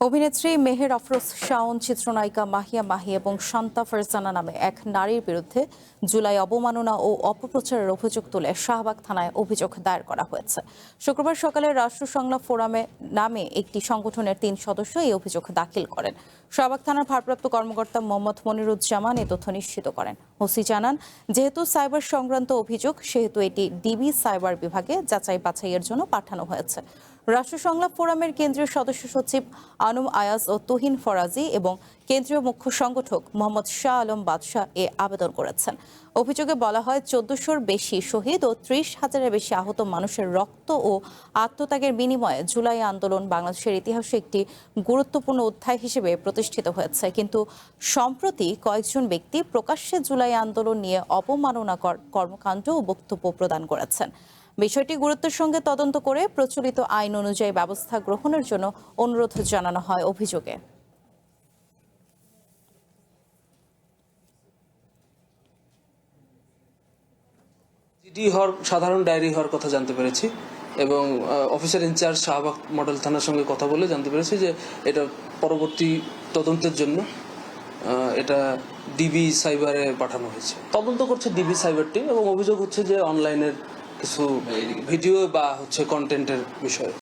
অভিনেত্রী মেহের আফরোজ শাওন, চিত্রনায়িকা মাহিয়া মাহি এবং শান্তা ফারজানা নামে এক নারীর বিরুদ্ধে জুলাই অবমাননা ও অপপ্রচারের অভিযোগ তুলে শাহবাগ থানায় অভিযোগ দায়ের করা হয়েছে। শুক্রবার সকালে রাষ্ট্র সংলাপ ফোরামে নামে একটি সংগঠনের 3 সদস্য এই অভিযোগ দাখিল করেন। শাহবাগ থানার ভারপ্রাপ্ত কর্মকর্তা মোহাম্মদ মনিরুজ্জামান এ তথ্য নিশ্চিত করেন। ওসি জানান, যেহেতু সাইবার সংক্রান্ত অভিযোগ সেহেতু এটি ডিবি সাইবার বিভাগে যাচাই বাছাইয়ের জন্য পাঠানো হয়েছে। রাষ্ট্র সংলাপ ফোরামের কেন্দ্রীয় সদস্য সচিব আনুম আয়াজ ও তুহিন ফরাজি এবং কেন্দ্রীয় মুখ্য সংগঠক মোহাম্মদ শাহ আলম বাদশাহ এ আবেদন করেছেন। অভিযোগে বলা হয়, 1400-র বেশি শহীদ ও 30,000-এর বেশি আহত মানুষের রক্ত ও আত্মত্যাগের বিনিময়ে জুলাই আন্দোলন বাংলাদেশের ইতিহাসে একটি গুরুত্বপূর্ণ অধ্যায় হিসেবে প্রতিষ্ঠিত হয়েছে। কিন্তু সম্প্রতি কয়েকজন ব্যক্তি প্রকাশ্যে জুলাই আন্দোলন নিয়ে অবমাননাকর কর্মকাণ্ড ও বক্তব্য প্রদান করেছেন। বিষয়টি গুরুত্বের সঙ্গে তদন্ত করে প্রচলিত আইন অনুযায়ী ব্যবস্থা গ্রহণের জন্য অনুরোধ জানানো হয় অভিযোগে। জিডি হওয়ার সাধারণ ডায়েরি হওয়ার কথা জানতে পেরেছি এবং অফিসার ইনচার্জ শাহবাগ মডেল থানার সঙ্গে কথা বলে জানতে পেরেছি যে এটা পরবর্তী তদন্তের জন্য এটা ডিবি সাইবারে পাঠানো হয়েছে। তদন্ত করছে ডিবি সাইবার টিম এবং অভিযোগ হচ্ছে যে অনলাইনের কিছু ভিডিও বা কন্টেন্টের বিষয়ে।